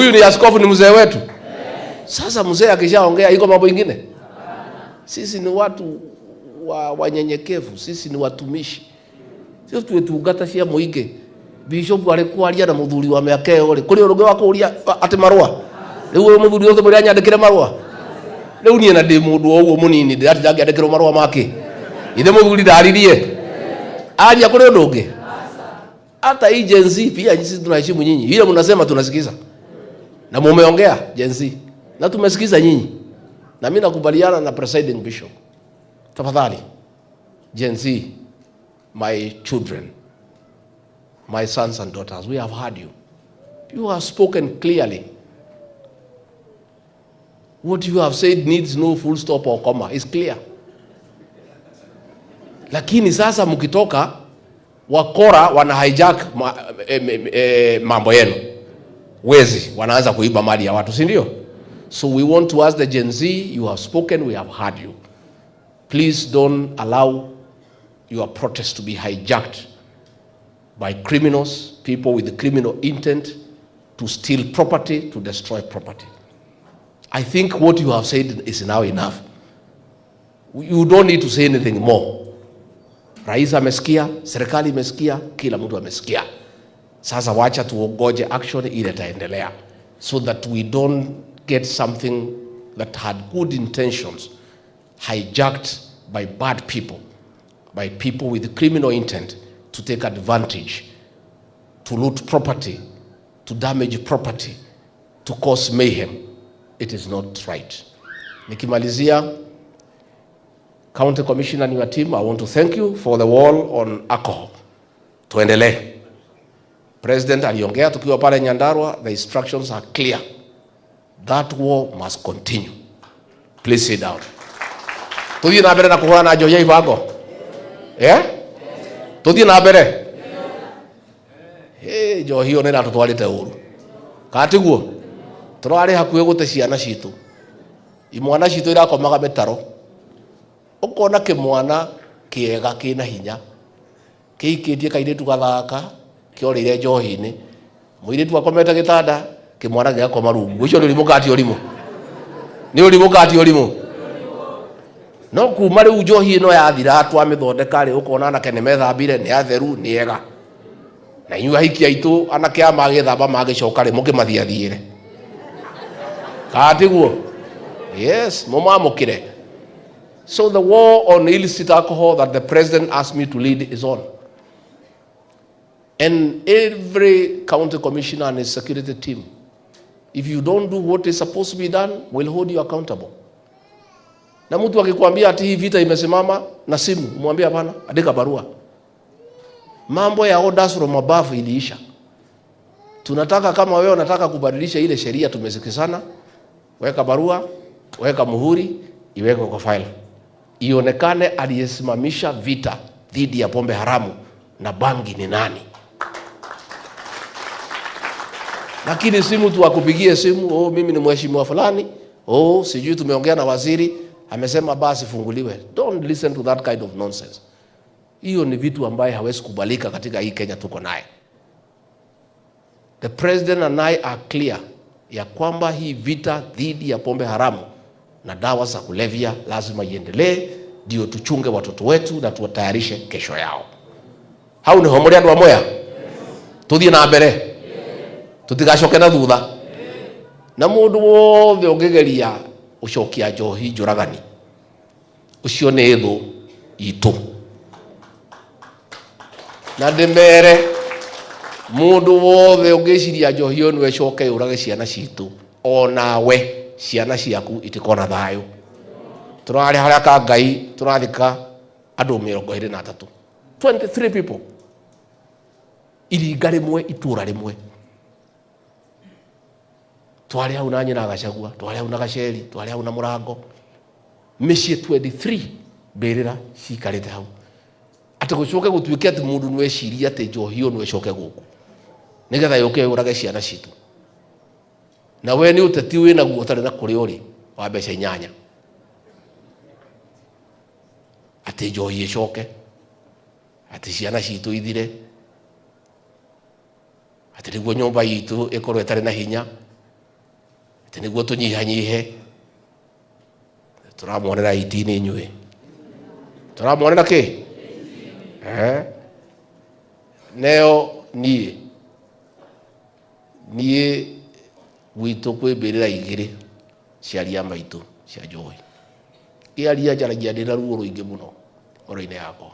huyu ni askofu, ni mzee wetu. Sasa mzee akishaongea iko mambo ingine. Sisi ni watu wanyenyekevu, sisi ni watumishi. Sio tuetugata cia muingi. Bishop alikuwa alia na muthuri wa miaka iyo ri kuri uruge wako uria ati marua. Riu uyu muthuri wothe muri anyandikire marua. Riu nie na ndi mundu oguo munini ndati ndangĩandĩkĩrwo marua make. Ithe muthuri ndaririe. Aria kuri undu ungi. Hata hii Gen Z pia sisi tunaheshimu nyinyi. Ile mnasema tunasikiza. Na mumeongea Gen Z. Na tumesikiza nyinyi. Na mimi nakubaliana na presiding bishop. Tafadhali Gen Z, my children, my sons and daughters, we have heard you. You have spoken clearly. What you have said needs no full stop or comma. It's clear. Lakini sasa mkitoka wakora wana hijack mambo yenu. Wezi wanaanza kuiba mali ya watu, si ndio? So we want to ask the Gen Z, you have spoken, we have heard you. Please don't allow your protest to be hijacked by criminals, people with criminal intent to steal property, to destroy property. I think what you have said is now enough. You don't need to say anything more. Rais amesikia, serikali imesikia, kila mtu amesikia. Sasa wacha tuongoje action ile itaendelea, so that we don't get something that had good intentions hijacked by bad people, by people with criminal intent to take advantage, to loot property, to damage property, to cause mayhem. It is not right. Nikimalizia, County Commissioner and your team, I want to thank you for the wall on alcohol. Tuendelee. President aliongea tukiwa pale Nyandarua, the instructions are clear. That war must continue. Please sit down. Tuthi na mbere na kuhura na njohi ibango. Tuthi na mbere. Njohi one na tutwarite uru. Katiguo. Turari hakuhe gute ciana citu. Imwana citu irakomaga metaro. Ukona kimwana kiega kina hinya. Kiikitie kairetu gathaka, kiorire njohi-ini. Muiretu akomete gitanda, kimwana gĩakoma rungu. Ucio ni mukati orimu. Ni uri mukati orimu. No kuma riu njohi ino yathira twamithondeka ri ukona anake ni methambire ni atheru ni ega. Na inyu ahiki aitu anake amagithamba magicoka ri mukimathiathiire. Katiguo. Yes, mumamukire. So the war on illicit alcohol that the president asked me to lead is on. And every county commissioner and his security team, if you don't do what is supposed to be done, we'll hold you accountable. Na mtu akikwambia ati hii vita imesimama na simu, mwambie hapana, andika barua. Mambo ya orders from above iliisha. Tunataka kama wewe unataka kubadilisha ile sheria tumesikizana, weka barua, weka muhuri, iweke kwa file. Ionekane aliyesimamisha vita dhidi ya pombe haramu na bangi ni nani. Lakini simu tu akupigie simu, mimi ni mheshimiwa fulani, sijui tumeongea na waziri, amesema basi funguliwe. Don't listen to that kind of nonsense. Hiyo ni vitu ambaye hawezi kubalika katika hii Kenya tuko naye. The president and I are clear ya kwamba hii vita dhidi ya pombe haramu na dawa za kulevya lazima iendelee, ndio tuchunge watoto wetu na tuwatayarishe kesho yao. Hau ni homori andu amoya. Tuthie na mbere. Tutigacoke na thutha. Na mundu wothe ungigeria ucokia njohi njuragani, ucio ni thu itu. Na ndemere mundu wothe ungiciria njohi onu ecoke urage ciana citu, onawe ciana ciaku itikona thayo. Turari haria ka Ngai turathika andu 23. 23 people. Iringa rimwe itura rimwe. Twari hau na nyina Gachagua, twari hau na Gacheri, twari hau na Murango. Mĩciĩ 23 mbĩrĩra cikarĩte hau. Ati gucoke gutuĩke ati mundu nwe ciria ati njohi onu ecoke guku. Nigetha yuke urage ciana citu. Na we ni uteti wina guo tare na kuri uri wa mbeca 8. Ati njohi ecoke. Ati ciana citu ithire. Ati riguo nyumba yitu ikorwo itare na hinya. niguo tunyihanyihe turamuonera itini nyue turamuonera ki neo nie gwitũ kwĩmbĩrĩra igĩrĩ ciaria maitũ cia njohi iria njaragia ndĩna ruo rũingĩ mũno ngoro-inĩ yakwa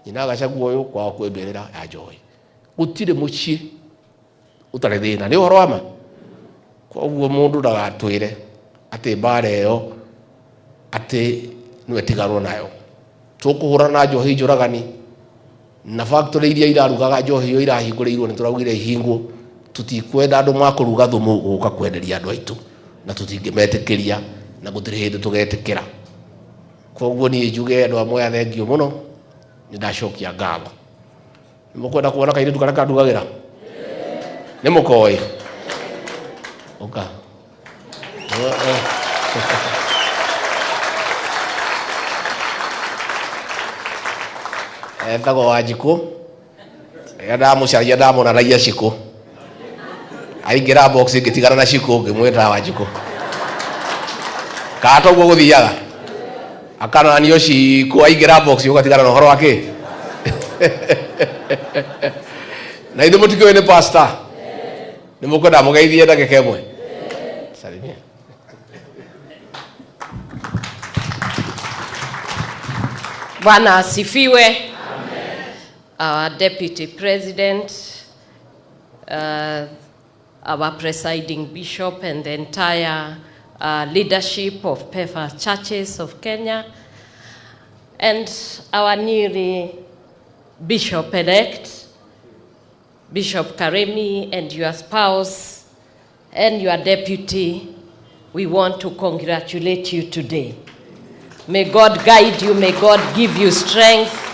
nyina Gachagua ũyũ kwao kwĩmbĩrĩra ya njohi gũtirĩ mũciĩ ũtarĩ thĩna nĩ ũhoro wa ma koguo mũndũ ndagatwĩre atĩ mbara ĩyo atĩ nĩwe tiganwo nayo tũkũhũrana na njohi njũragani na factory iria irarugaga njohi ĩyo irahingũrĩirwo nĩ tũraugire ihingwo tutikwenda andũ makũruga thumu gũka kwenderia andũ aitũ na tũtingĩmetĩkĩria na gũtirĩ hĩndĩ tũgetĩkĩra koguo niĩ njuge andũ amwe athengio mũno nĩ ndacokia ngatho nĩ mũkwenda kuona kairĩtu karĩa kandugagĩra nĩ mũkoĩ ũka etagwo Wanjikũ rĩrĩa ndamũcaria ndamũnanagia Cikũ aingĩra box ngĩtigana na Cikũ ngĩmwĩta Wanjikũ kana toguo gũthiaga akananio Cikũ aingĩra box ũgatigana na ũhoro wake na ithuĩ mũtikĩũĩ nĩ pastor nĩ mũkwenda mũgeithie ndagĩka ĩmwe salimia Bwana asifiwe. Our Deputy President, our Presiding Bishop and the entire leadership of PEFA Churches of Kenya, and our newly Bishop-elect, Bishop Karemi, and your spouse and your deputy, we want to congratulate you today. May God guide you, may God give you strength,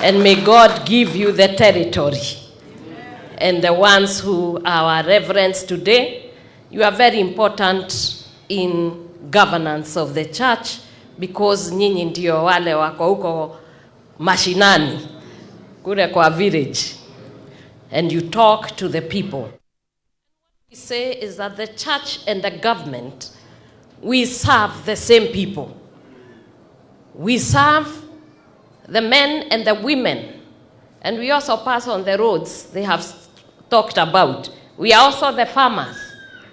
and may God give you the territory. And the ones who are our reverends today, you are very important in governance of the church because nyinyi ndio wale wako huko mashinani kule kwa village and you talk to the people. What we say is that the church and the government, we serve the same people. We serve the men and the women, and we also pass on the roads they have talked about. We are also the farmers,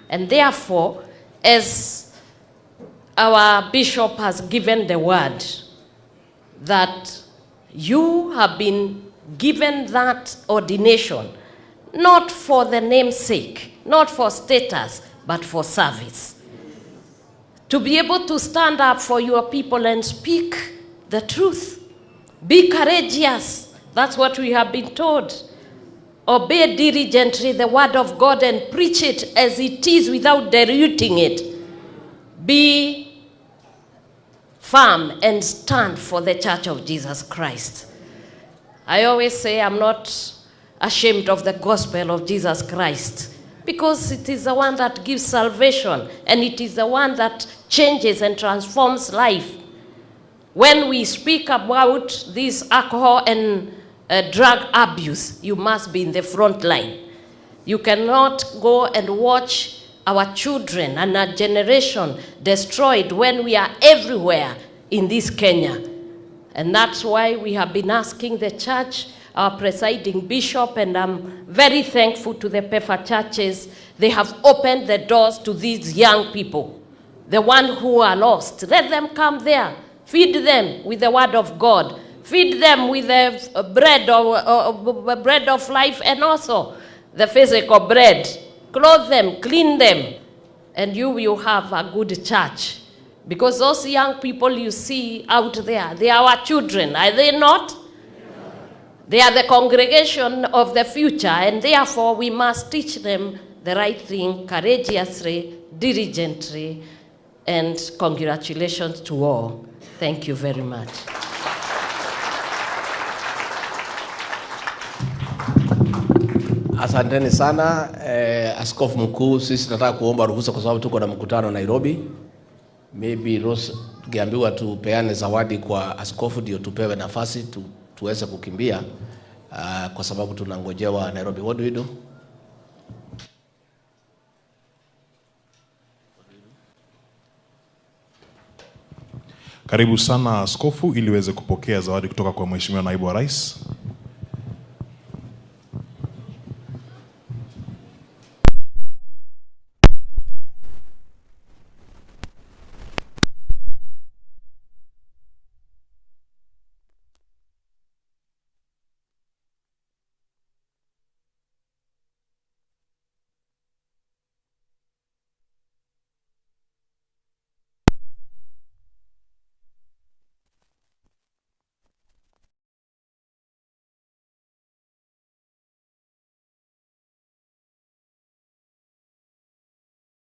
and therefore, as our bishop has given the word, that you have been given that ordination, not for the name's sake, not for status, but for service. To be able to stand up for your people and speak the truth. Be courageous. That's what we have been told. Obey diligently the word of God and preach it as it is without diluting it. Be firm and stand for the Church of Jesus Christ. I always say I'm not ashamed of the gospel of Jesus Christ because it is the one that gives salvation and it is the one that changes and transforms life. When we speak about this alcohol and drug abuse, you must be in the front line. You cannot go and watch our children and our generation destroyed when we are everywhere in this Kenya. And that's why we have been asking the church, our presiding bishop, and I'm very thankful to the PEFA churches. They have opened the doors to these young people, the ones who are lost. Let them come there. Feed them with the word of God. Feed them with the bread of life and also the physical bread. Clothe them, clean them, and you will have a good church. Because those young people you see out there, they are our children, are they not? They are the congregation of the future, and therefore we must teach them the right thing courageously, diligently, and congratulations to all. Thank you very much. Asanteni sana. Askofu mkuu, sisi tunataka kuomba ruhusa kwa sababu tuko na mkutano Nairobi. Maybe Rose tungeambiwa tupeane zawadi kwa askofu ndio tupewe nafasi tuweze kukimbia kwa sababu tunangojewa Nairobi. What do we do? Karibu sana askofu ili uweze kupokea zawadi kutoka kwa Mheshimiwa Naibu wa Rais.